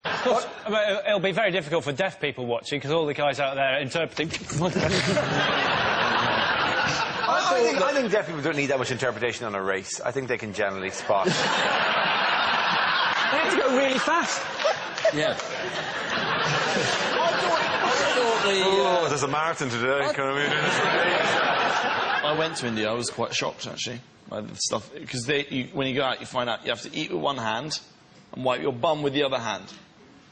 Of course, it'll be very difficult for deaf people watching, because all the guys out there are interpreting... I think deaf people don't need that much interpretation on a race. I think they can generally spot. They have to go really fast. Yeah. Oh, there's a marathon today. I went to India. I was quite shocked, actually, by the stuff. Because when you go out, you find out you have to eat with one hand and wipe your bum with the other hand.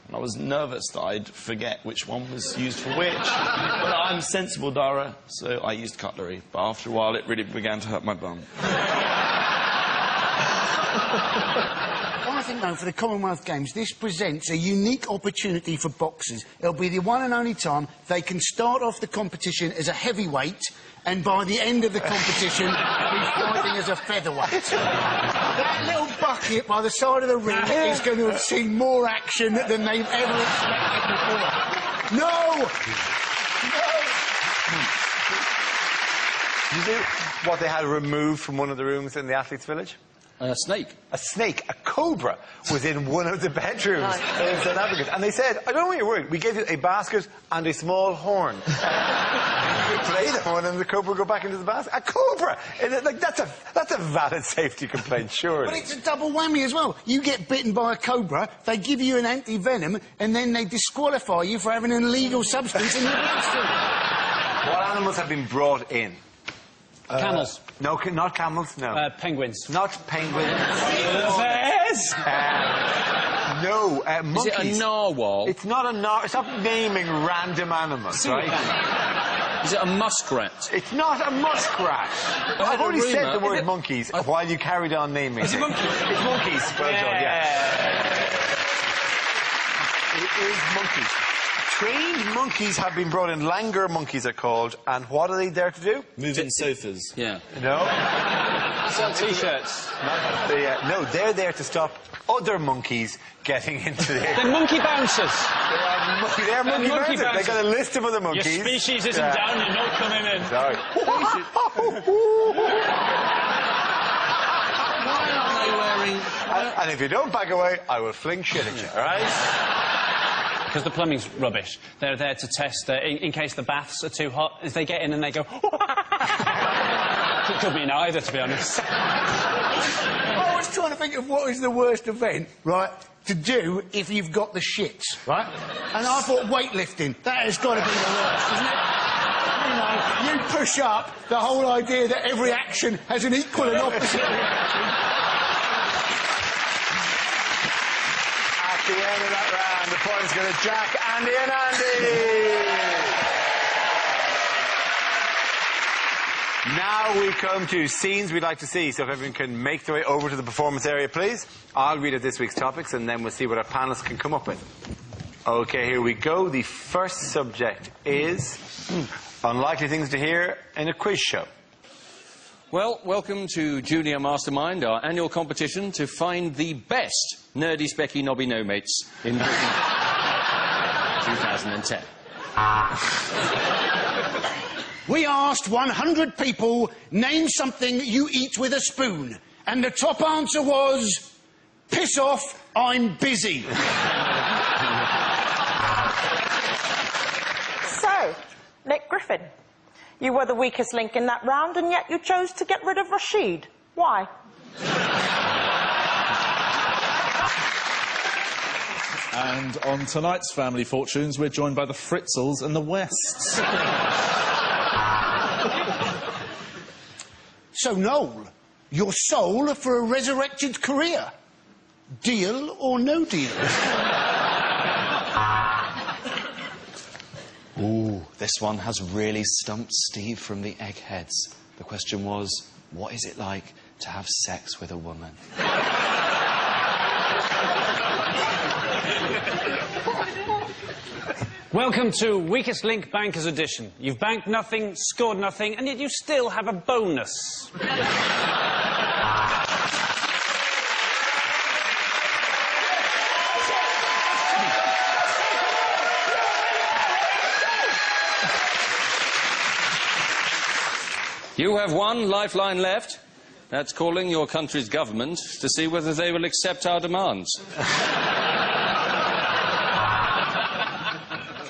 And I was nervous that I'd forget which one was used for which. But I'm sensible, Dara, so I used cutlery. But after a while, it really began to hurt my bum. I think, though, for the Commonwealth Games, this presents a unique opportunity for boxers. It'll be the one and only time they can start off the competition as a heavyweight and by the end of the competition be fighting as a featherweight. That little bucket by the side of the ring is going to have seen more action than they've ever expected before. No! You know what they had removed from one of the rooms in the Athletes' Village? A snake. A snake, a cobra, was in one of the bedrooms in South Africa. And they said, I don't know what you're worried. We gave you a basket and a small horn. You play the horn and the cobra will go back into the basket. A cobra! Like, that's a valid safety complaint, surely. But it's a double whammy as well. You get bitten by a cobra, they give you an anti-venom, and then they disqualify you for having an illegal substance in your bloodstream. What animals have been brought in? Camels. No, not camels, no. Penguins. Not penguins. Bears? No, monkeys. Is it a narwhal? It's not a narwhal. Stop naming random animals, right? Is it a muskrat? It's not a muskrat. I've already said the word monkeys while you carried on naming it. It's monkeys. It's monkeys. Well done, yeah. It is monkeys. Trained monkeys have been brought in. Langur monkeys are called. And what are they there to do? Moving sofas. Yeah. No. Sell T-shirts. No, they're there to stop other monkeys getting into the... They're monkey bouncers. They're monkey bouncers. They got a list of other monkeys. Your species isn't down, you're not coming in. Sorry. Why are they wearing... And if you don't back away, I will fling shit at you, all right? Because the plumbing's rubbish. They're there to test in case the baths are too hot. As they get in and they go... It could mean either, to be honest. I was trying to think of what is the worst event, right, to do if you've got the shits, right? And I thought weightlifting. That has got to be the worst, isn't it? You know, you push up the whole idea that every action has an equal and opposite reaction. At the end of that round, the points go to Jack, Andy and Andy. Now we come to scenes we'd like to see, so if everyone can make their way over to the performance area, please. I'll read out this week's topics, and then we'll see what our panellists can come up with. OK, here we go. The first subject is unlikely things to hear in a quiz show. Well, welcome to Junior Mastermind, our annual competition to find the best nerdy, specky, knobby no-mates in Britain 2010. We asked 100 people, name something you eat with a spoon. And the top answer was, piss off, I'm busy. So, Nick Griffin, you were the weakest link in that round, and yet you chose to get rid of Rashid. Why? And on tonight's Family Fortunes, we're joined by the Fritzels and the Wests. So, Noel, your soul for a resurrected career. Deal or no deal? Ooh, this one has really stumped Steve from the Eggheads. The question was, what is it like to have sex with a woman? Welcome to Weakest Link Bankers Edition. You've banked nothing, scored nothing, and yet you still have a bonus. You have one lifeline left. That's calling your country's government to see whether they will accept our demands.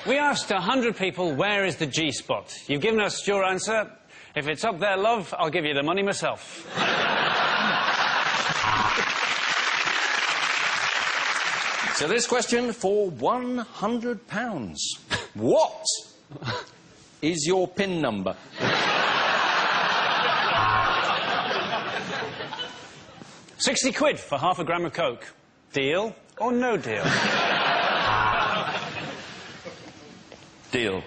We asked 100 people, where is the G-spot? You've given us your answer. If it's up there, love, I'll give you the money myself. So this question for £100. What is your PIN number? £60 for half a gram of coke. Deal or no deal? Deal.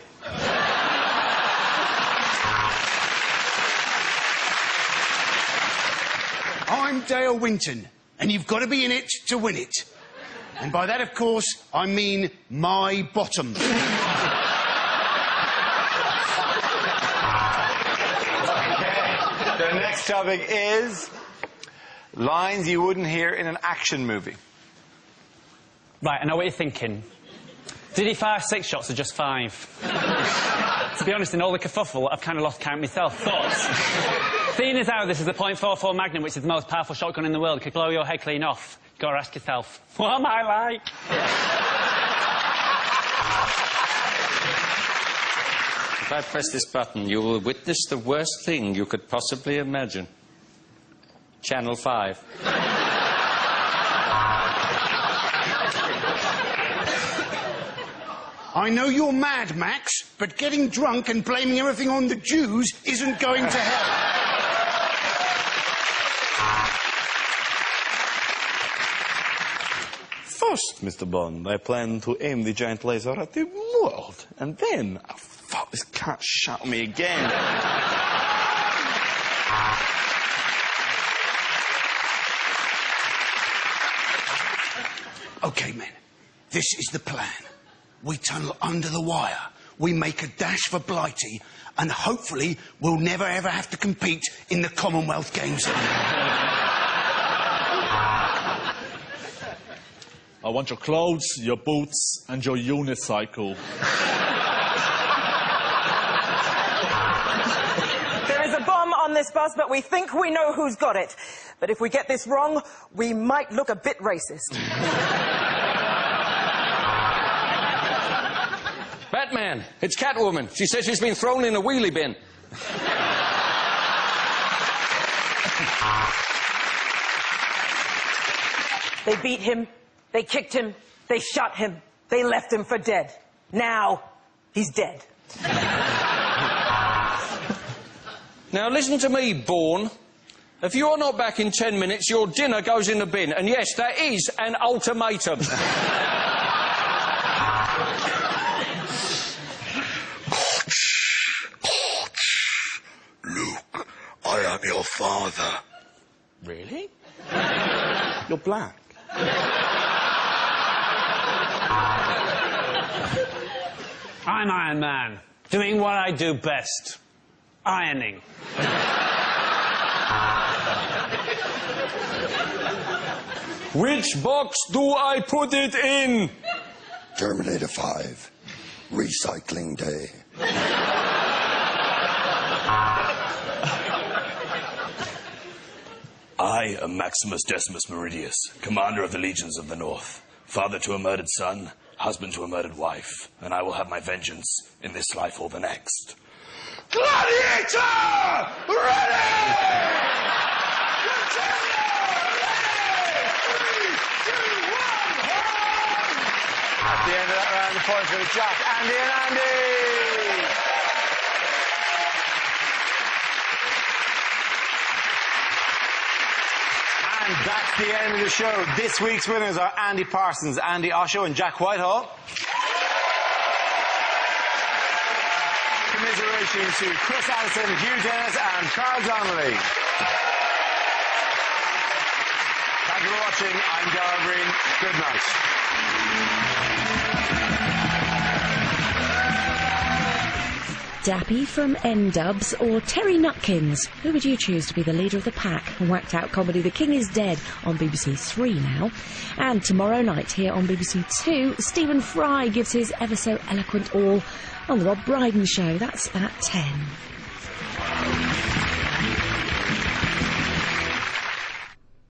I'm Dale Winton, and you've got to be in it to win it. And by that, of course, I mean my bottom. The next topic is lines you wouldn't hear in an action movie. Right, I know what you're thinking. Did he fire 6 shots or just 5? To be honest, in all the kerfuffle, I've kind of lost count myself. Thoughts? Seeing as how this is a .44 Magnum, which is the most powerful shotgun in the world, could blow your head clean off. You've got to ask yourself, what am I like? If I press this button, you will witness the worst thing you could possibly imagine. Channel 5. I know you're mad, Max, but getting drunk and blaming everything on the Jews isn't going to help. First, Mr. Bond, I plan to aim the giant laser at the world, and then... Oh, fuck, this cat shot me again. OK, men, this is the plan. We tunnel under the wire, we make a dash for Blighty, and hopefully we'll never ever have to compete in the Commonwealth Games again. I want your clothes, your boots, and your unicycle. There is a bomb on this bus, but we think we know who's got it. But if we get this wrong, we might look a bit racist. Batman, it's Catwoman. She says she's been thrown in a wheelie bin. They beat him, they kicked him, they shot him, they left him for dead. Now, he's dead. Now listen to me, Bourne. If you're not back in 10 minutes, your dinner goes in the bin. And yes, that is an ultimatum. Luke, I am your father. Really? You're black. I'm Iron Man, doing what I do best. Ironing. Which box do I put it in? Terminator 5. Recycling Day. I am Maximus Decimus Meridius, commander of the Legions of the North, father to a murdered son, husband to a murdered wife, and I will have my vengeance in this life or the next. Gladiator! Ready! At the end of that round, the points go to Jack, Andy and Andy! And that's the end of the show. This week's winners are Andy Parsons, Andy Osho and Jack Whitehall. Commiserations to Chris Allison, Hugh Dennis and Carl Donnelly. Thank you for watching. I'm Darrell Green. Good night. Dappy from N-Dubs or Terry Nutkins? Who would you choose to be the leader of the pack? Whacked out comedy The King is Dead on BBC 3 now. And tomorrow night here on BBC 2, Stephen Fry gives his ever so eloquent all on the Rob Brydon Show. That's at 10.